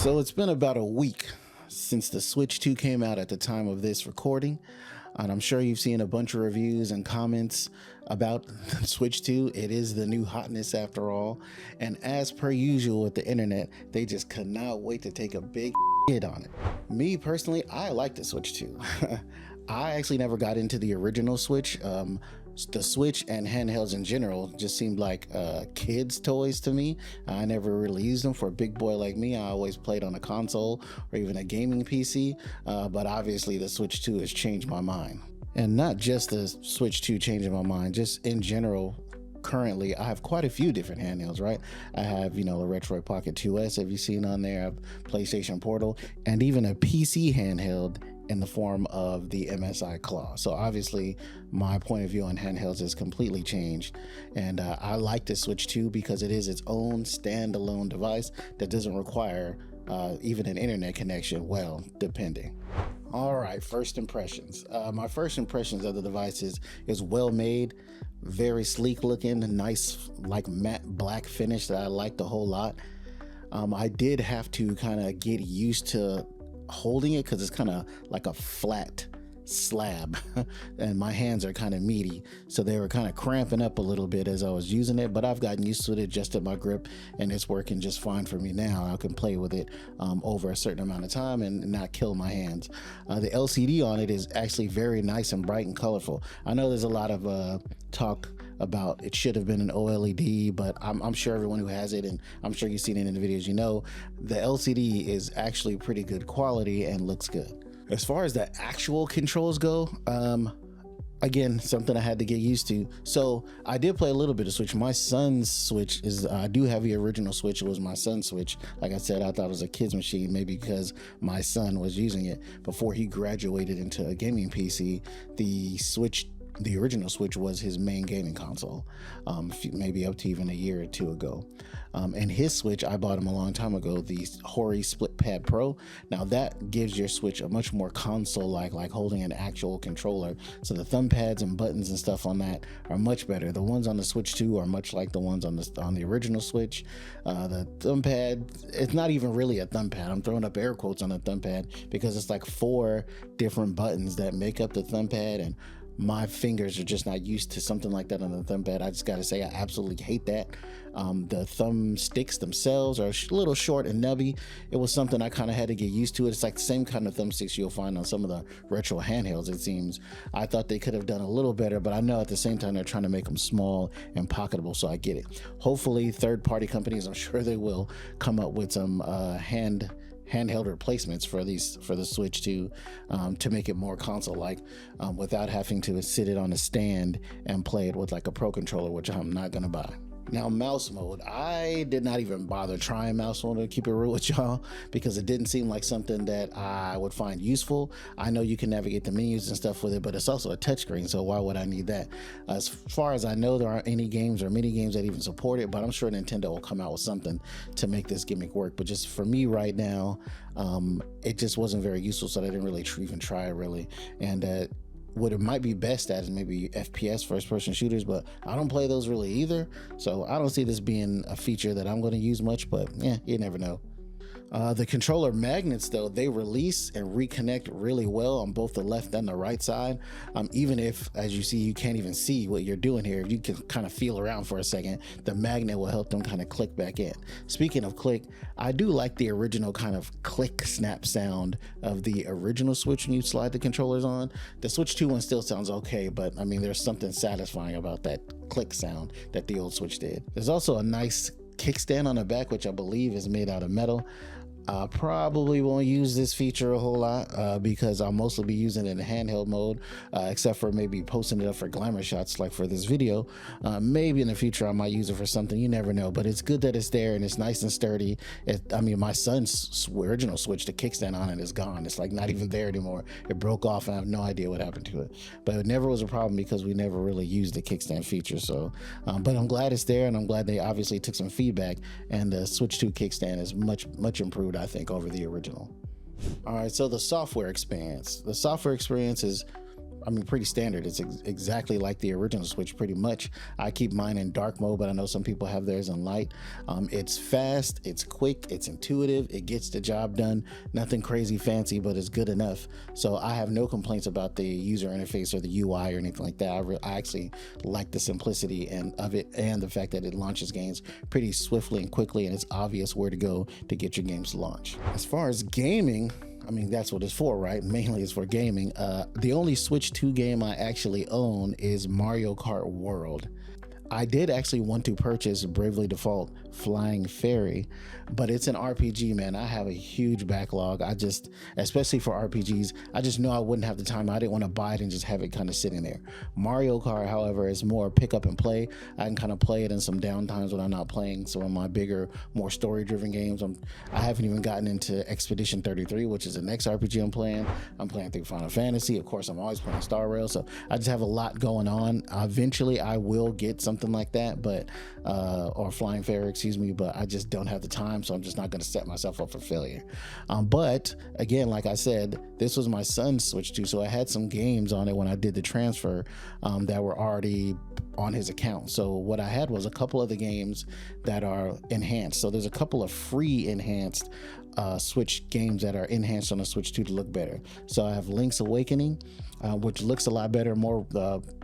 So it's been about a week since the Switch 2 came out at the time of this recording, and I'm sure you've seen a bunch of reviews and comments about the Switch 2. It is the new hotness after all, and as per usual with the internet, they just could not wait to take a big hit on it. Me personally, I like the Switch 2. I actually never got into the original Switch. The Switch and handhelds in general just seemed like kids' toys to me. I never really used them. For a big boy like me, I always played on a console or even a gaming PC, but obviously the Switch 2 has changed my mind. And not just the Switch 2 changing my mind, just in general. Currently, I have quite a few different handhelds, right? I have, a Retroid Pocket 2S, have you seen on there? I have PlayStation Portal, and even a PC handheld in the form of the MSI Claw. So obviously my point of view on handhelds has completely changed, and I like the Switch 2 because it is its own standalone device that doesn't require even an internet connection, well, depending. All right, first impressions. My first impressions of the device is well made, very sleek looking, nice like matte black finish that I liked a whole lot. I did have to kind of get used to holding it because it's kind of like a flat slab and my hands are kind of meaty, so they were kind of cramping up a little bit as I was using it, but I've gotten used to it, adjusted my grip, and it's working just fine for me now. I can play with it over a certain amount of time and not kill my hands. The LCD on it is actually very nice and bright and colorful. I know there's a lot of talk about it should have been an OLED, but I'm sure everyone who has it, and I'm sure you've seen it in the videos, the LCD is actually pretty good quality and looks good. As far as the actual controls go, again, something I had to get used to. So I did play a little bit of Switch. My son's Switch I do have the original Switch. It was my son's Switch. Like I said, I thought it was a kid's machine, maybe because my son was using it before he graduated into a gaming PC. The original Switch was his main gaming console, maybe up to even a year or two ago. And his Switch, I bought him a long time ago, the Hori Split Pad Pro. Now that gives your Switch a much more console-like, like holding an actual controller. So the thumb pads and buttons and stuff on that are much better. The ones on the Switch 2 are much like the ones on the original Switch. The thumb pad, it's not even really a thumb pad. I'm throwing up air quotes on the thumb pad because it's like 4 different buttons that make up the thumb pad, and my fingers are just not used to something like that on the thumb pad. I just gotta say, I absolutely hate that. The thumb sticks themselves are a little short and nubby. It was something I kind of had to get used to. It's like the same kind of thumbsticks you'll find on some of the retro handhelds, it seems. I thought they could have done a little better, but I know at the same time they're trying to make them small and pocketable, so I get it. Hopefully third-party companies, I'm sure they will, come up with some handheld replacements for the Switch 2 to make it more console-like without having to sit it on a stand and play it with like a Pro controller, which I'm not gonna buy. Now, mouse mode, I did not even bother trying mouse mode, to keep it real with y'all, because it didn't seem like something that I would find useful. I know you can navigate the menus and stuff with it, but it's also a touchscreen, so why would I need that? As far as I know, there aren't any games or mini games that even support it, but I'm sure Nintendo will come out with something to make this gimmick work. But just for me right now, it just wasn't very useful, so I didn't really even try it really. And what it might be best at is maybe FPS, first-person shooters, but I don't play those really either, so I don't see this being a feature that I'm going to use much, but yeah, you never know. The controller magnets, though, they release and reconnect really well on both the left and the right side. Even if, as you see, you can't even see what you're doing here, if you can kind of feel around for a second, the magnet will help them kind of click back in. Speaking of click, I do like the original kind of click snap sound of the original Switch when you slide the controllers on. The Switch 2 one still sounds okay, but I mean, there's something satisfying about that click sound that the old Switch did. There's also a nice kickstand on the back, which I believe is made out of metal. I probably won't use this feature a whole lot because I'll mostly be using it in handheld mode, except for maybe posting it up for glamour shots like for this video. Maybe in the future I might use it for something, you never know, but it's good that it's there and it's nice and sturdy. My son's original Switch, the kickstand on it is gone. It's like not even there anymore. It broke off and I have no idea what happened to it, but it never was a problem because we never really used the kickstand feature. So but I'm glad it's there, and I'm glad they obviously took some feedback, and the Switch 2 kickstand is much improved, I think, over the original. All right, so the software experience. The software experience is I mean, pretty standard. It's exactly like the original Switch, pretty much. I keep mine in dark mode, but I know some people have theirs in light. It's fast, it's quick, it's intuitive, it gets the job done. Nothing crazy fancy, but it's good enough. So I have no complaints about the user interface or the UI or anything like that. I actually like the simplicity of it, and the fact that it launches games pretty swiftly and quickly, and it's obvious where to go to get your games to launch. As far as gaming, I mean, that's what it's for, right? Mainly it's for gaming. The only Switch 2 game I actually own is Mario Kart World. I did actually want to purchase Bravely Default Flying Fairy, but it's an RPG, man. I have a huge backlog. Especially for RPGs, I just know I wouldn't have the time. I didn't want to buy it and just have it kind of sitting there. Mario Kart, however, is more pick up and play. I can kind of play it in some downtimes when I'm not playing some of my bigger, more story-driven games. I haven't even gotten into Expedition 33, which is the next RPG I'm playing. I'm playing through Final Fantasy. Of course, I'm always playing Star Rail, so I just have a lot going on. Eventually, I will get something like that, but or Flying Fairy, excuse me, but I just don't have the time, so I'm just not going to set myself up for failure. But again, like I said, this was my son's Switch 2, so I had some games on it when I did the transfer that were already on his account. So what I had was a couple of the games that are enhanced. So there's a couple of free enhanced Switch games that are enhanced on the Switch 2 to look better. So I have Link's Awakening, which looks a lot better, more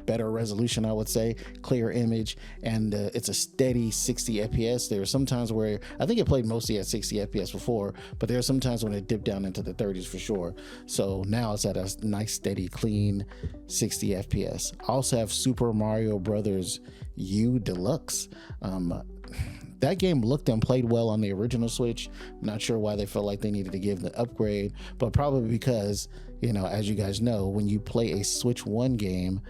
better resolution, I would say, clear image, and it's a steady 60 FPS. There are some times where I think it played mostly at 60 FPS before, but there are some times when it dipped down into the 30s for sure. So now it's at a nice, steady, clean 60 FPS. I also have Super Mario Brothers U Deluxe. That game looked and played well on the original Switch. I'm not sure why they felt like they needed to give the upgrade, but probably because, you know, as you guys know, when you play a Switch 1 game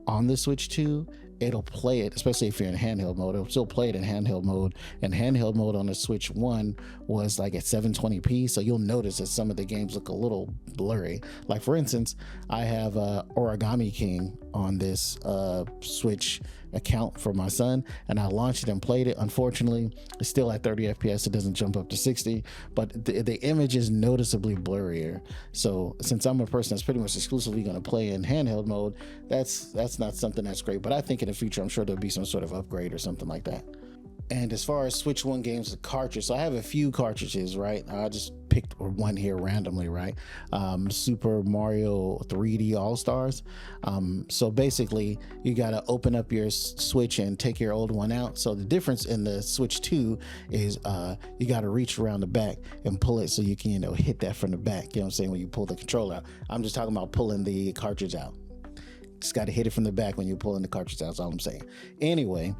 on the Switch 2, it'll play it, especially if you're in handheld mode, it'll still play it in handheld mode. And handheld mode on the Switch 1 was like at 720p, so you'll notice that some of the games look a little blurry. Like for instance, I have Origami King on this Switch account for my son, and I launched it and played it. Unfortunately, it's still at 30 FPS. It doesn't jump up to 60, but the image is noticeably blurrier. So since I'm a person that's pretty much exclusively going to play in handheld mode, that's not something that's great. But I think in the future, I'm sure there'll be some sort of upgrade or something like that. And as far as Switch 1 games, the cartridge, so I have a few cartridges, right? I just picked one here randomly, right? Super Mario 3D All-Stars. So basically, you got to open up your Switch and take your old one out. So the difference in the Switch 2 is you got to reach around the back and pull it so you can, hit that from the back. You know what I'm saying? When you pull the controller out. I'm just talking about pulling the cartridge out. Just got to hit it from the back when you're pulling the cartridge out. That's all I'm saying. Anyway,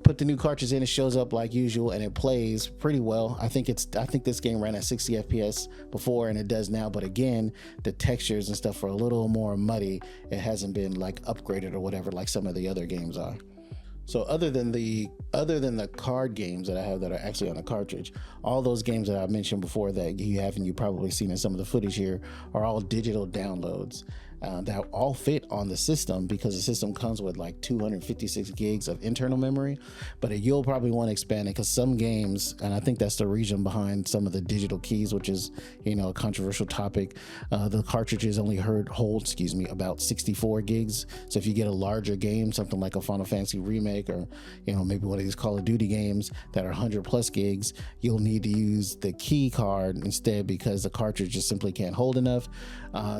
put the new cartridge in, it shows up like usual, and it plays pretty well. I think this game ran at 60 FPS before, and it does now, but again, the textures and stuff are a little more muddy. It hasn't been like upgraded or whatever like some of the other games are. So other than the card games that I have that are actually on the cartridge, all those games that I mentioned before that you haven't, you probably seen in some of the footage here, are all digital downloads that all fit on the system, because the system comes with like 256 gigs of internal memory. But you'll probably want to expand it, because some games, and I think that's the reason behind some of the digital keys, which is a controversial topic. The cartridges only hold about 64 gigs. So if you get a larger game, something like a Final Fantasy remake, or maybe one of these Call of Duty games that are 100 plus gigs, you'll need to use the key card instead, because the cartridge just simply can't hold enough.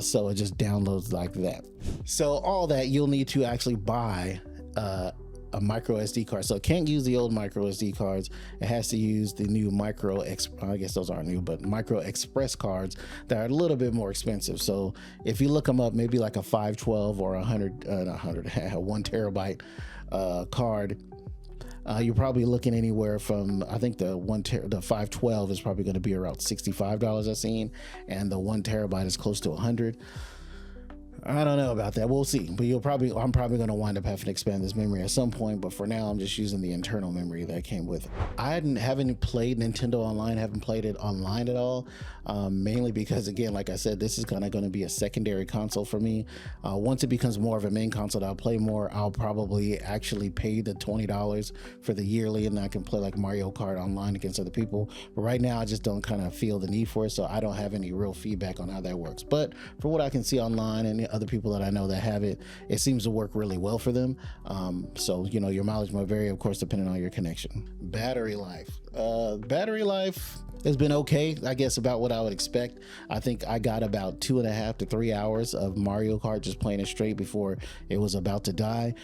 So it just downloads like that. So all that, you'll need to actually buy a micro SD card. So it can't use the old micro SD cards. It has to use the new I guess those aren't new, but micro express cards that are a little bit more expensive. So if you look them up, maybe like a 512 or 1 terabyte card, you're probably looking anywhere from, I think the 512 is probably going to be around $65 I've seen, and the 1 terabyte is close to 100. I don't know about that. We'll see. But I'm probably going to wind up having to expand this memory at some point. But for now, I'm just using the internal memory that came with it. I haven't played Nintendo Online. Haven't played it online at all. Mainly because, again, like I said, this is kind of going to be a secondary console for me. Once it becomes more of a main console that I'll play more, I'll probably actually pay the $20 for the yearly, and I can play like Mario Kart online against other people. But right now, I just don't kind of feel the need for it. So I don't have any real feedback on how that works. But for what I can see online and other people that I know that have it, it seems to work really well for them. So, you know, your mileage might vary, of course, depending on your connection. Battery life. Battery life has been okay, I guess, about what I would expect. I think I got about 2.5 to 3 hours of Mario Kart just playing it straight before it was about to die.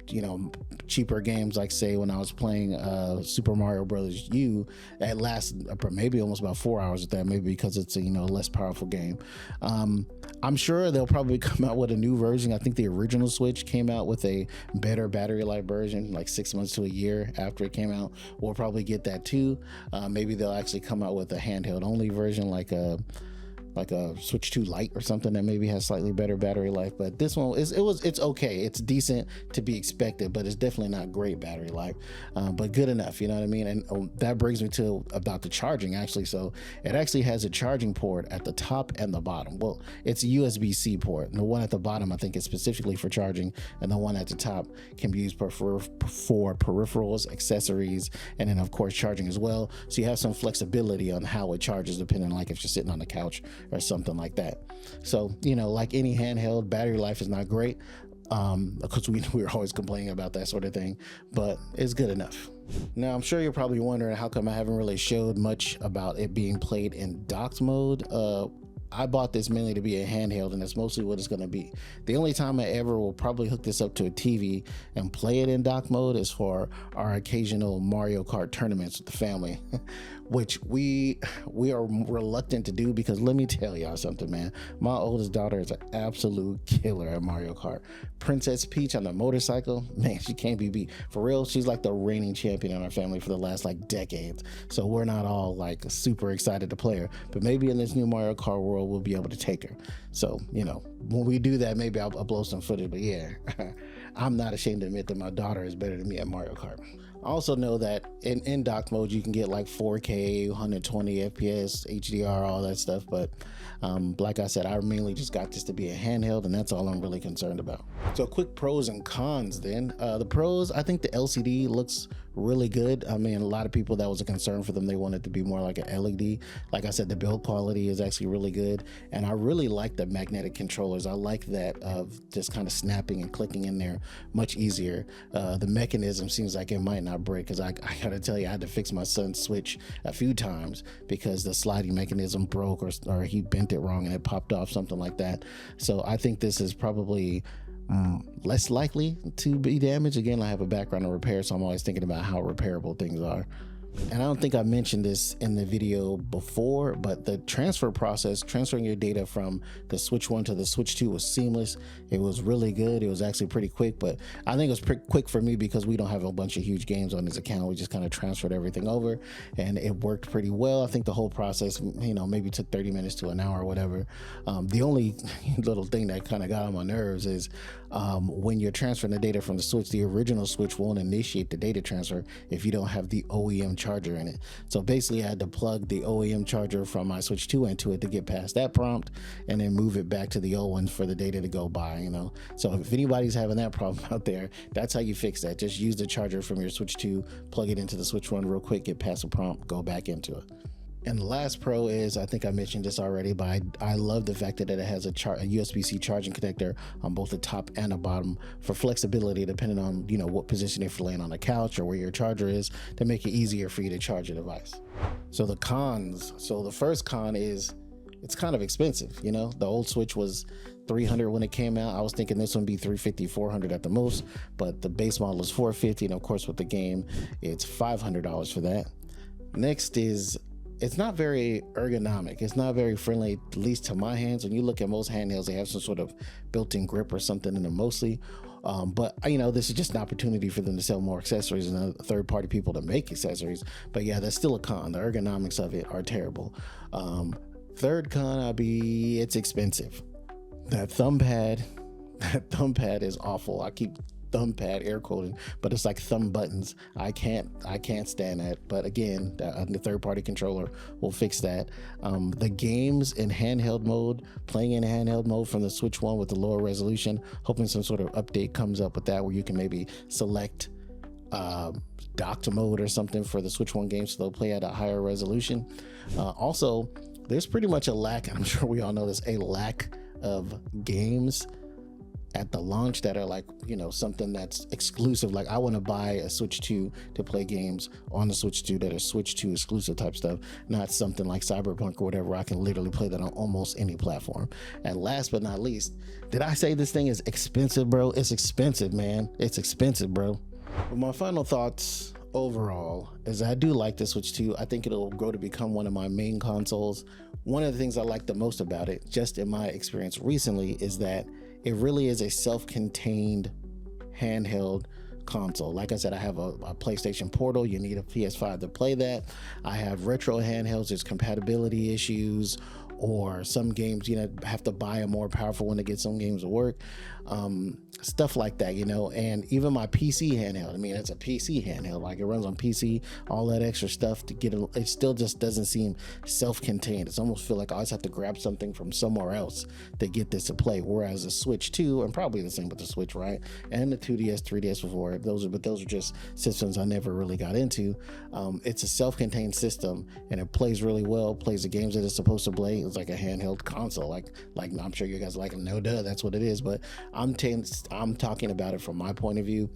You know, cheaper games like, say, when I was playing Super Mario Brothers U, that lasted maybe almost about 4 hours with that, maybe because it's a, you know, less powerful game. I'm sure they'll probably come out with a new version. I think the original Switch came out with a better battery life version like 6 months to a year after it came out. We'll probably get that too. Maybe they'll actually come out with a handheld only version like a Switch 2 Lite or something that maybe has slightly better battery life. But this one it's okay. It's decent to be expected, but it's definitely not great battery life, but good enough, you know what I mean? And that brings me to about the charging, actually. So it actually has a charging port at the top and the bottom. Well, it's a USB-C port, and the one at the bottom I think is specifically for charging, and the one at the top can be used for peripherals, accessories, and then of course charging as well. So you have some flexibility on how it charges, depending, like if you're sitting on the couch or something like that. So, you know, like any handheld, battery life is not great, because we're always complaining about that sort of thing, but it's good enough. Now, I'm sure you're probably wondering how come I haven't really showed much about it being played in docked mode. I bought this mainly to be a handheld, and that's mostly what it's going to be. The only time I ever will probably hook this up to a TV and play it in dock mode is for our occasional Mario Kart tournaments with the family, which we are reluctant to do, because let me tell y'all something, man. My oldest daughter is an absolute killer at Mario Kart. Princess Peach on the motorcycle, man, she can't be beat. For real, she's like the reigning champion in our family for the last like decades. So we're not all like super excited to play her, but maybe in this new Mario Kart world we'll be able to take her. So, you know, when we do that, maybe I'll upload some footage. But yeah, I'm not ashamed to admit that my daughter is better than me at Mario Kart. I also know that in dock mode you can get like 4K, 120 FPS, HDR, all that stuff, but like I said, I mainly just got this to be a handheld, and that's all I'm really concerned about. So quick pros and cons then. The pros, I think the LCD looks really good. I mean, a lot of people, that was a concern for them. They wanted to be more like an LED. Like I said, the build quality is actually really good, and I really like the magnetic controllers. I like that of just kind of snapping and clicking in there much easier. The mechanism seems like it might not break, because I gotta tell you, I had to fix my son's Switch a few times because the sliding mechanism broke, or he bent it wrong and it popped off, something like that. So I think this is probably less likely to be damaged. Again, I have a background in repair, so I'm always thinking about how repairable things are. And I don't think I mentioned this in the video before, but the transfer process, transferring your data from the Switch 1 to the Switch 2 was seamless. It was really good. It was actually pretty quick, but I think it was pretty quick for me because we don't have a bunch of huge games on this account. We just kind of transferred everything over, and it worked pretty well. I think the whole process, you know, maybe took 30 minutes to an hour or whatever. The only little thing that kind of got on my nerves is when you're transferring the data from the Switch, the original Switch won't initiate the data transfer if you don't have the OEM charger in it. So basically I had to plug the OEM charger from my Switch 2 into it to get past that prompt, and then move it back to the old one for the data to go by, you know. So if anybody's having that problem out there, that's how you fix that. Just use the charger from your Switch 2, plug it into the Switch 1 real quick, get past the prompt, go back into it. And the last pro is, I think I mentioned this already, but I love the fact that it has a USB-C charging connector on both the top and the bottom for flexibility, depending on, you know, what position, if you're laying on a couch or where your charger is, to make it easier for you to charge your device. So the cons. So the first con is it's kind of expensive. You know, the old Switch was $300 when it came out. I was thinking this one would be $350, $400 at the most, but the base model is $450, and of course with the game, it's $500 for that. Next is, it's not very ergonomic. It's not very friendly, at least to my hands. When you look at most handhelds, they have some sort of built-in grip or something in them mostly. But you know, this is just an opportunity for them to sell more accessories and third-party people to make accessories. But yeah, that's still a con. The ergonomics of it are terrible. Third con, it's expensive. That thumb pad is awful. I keep thumb pad air quoting, but it's like thumb buttons. I can't stand that. But again, the third-party controller will fix that. The games in handheld mode, playing in handheld mode from the Switch 1 with the lower resolution, hoping some sort of update comes up with that, where you can maybe select docked mode or something for the Switch 1 games, so they'll play at a higher resolution. Also, there's pretty much a lack, and I'm sure we all know this, a lack of games at the launch that are like, you know, something that's exclusive. Like I want to buy a Switch 2 to play games on the Switch 2 that are Switch 2 exclusive type stuff, not something like Cyberpunk or whatever. I can literally play that on almost any platform. And last but not least, did I say this thing is expensive, bro? It's expensive, man. It's expensive, bro. But my final thoughts overall is I do like the Switch 2. I think it'll grow to become one of my main consoles. One of the things I like the most about it, just in my experience recently, is that it really is a self-contained handheld console. Like I said, I have a PlayStation Portal. You need a PS5 to play that. I have retro handhelds. There's compatibility issues, or some games, you know, have to buy a more powerful one to get some games to work. Stuff like that, you know. And even my PC handheld, I mean, it's a PC handheld, like it runs on PC, all that extra stuff to get it still just doesn't seem self-contained. It's almost feel like I always have to grab something from somewhere else to get this to play. Whereas the Switch 2, and probably the same with the Switch, right? And the 2DS, 3DS before, those are just systems I never really got into. It's a self-contained system, and it plays really well, plays the games that it's supposed to play. It's like a handheld console, like I'm sure you guys like, no duh, that's what it is. But I'm talking about it from my point of view.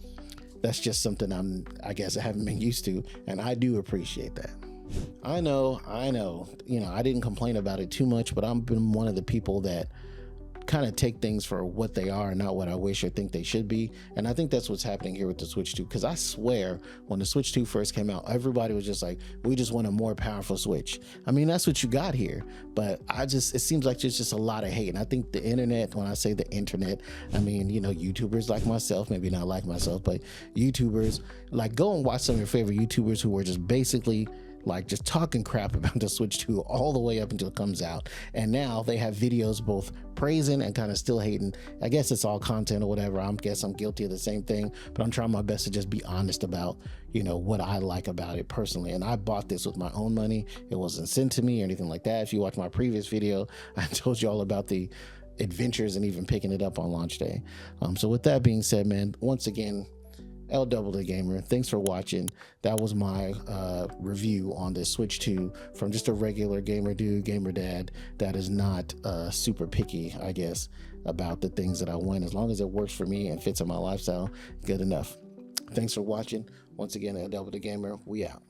That's just something I guess I haven't been used to, and I do appreciate that. I know, you know, I didn't complain about it too much, but I've been one of the people that kind of take things for what they are, not what I wish or think they should be. And I think that's what's happening here with the Switch 2, because I swear when the Switch 2 first came out, everybody was just like, we just want a more powerful Switch. I mean, that's what you got here, but it seems like there's just a lot of hate. And I think the internet, when I say the internet, I mean, you know, YouTubers like myself, maybe not like myself, but YouTubers, like, go and watch some of your favorite YouTubers who were just basically like just talking crap about the Switch 2 all the way up until it comes out. And now they have videos both praising and kind of still hating. I guess it's all content or whatever. I guess I'm guilty of the same thing, but I'm trying my best to just be honest about, you know, what I like about it personally. And I bought this with my own money. It wasn't sent to me or anything like that. If you watch my previous video, I told you all about the adventures and even picking it up on launch day. So with that being said, man, once again, L Double the Gamer, thanks for watching. That was my review on this Switch 2 from just a regular gamer dude, gamer dad that is not super picky, I guess, about the things that I want. As long as it works for me and fits in my lifestyle, good enough. Thanks for watching. Once again, L Double the Gamer, we out.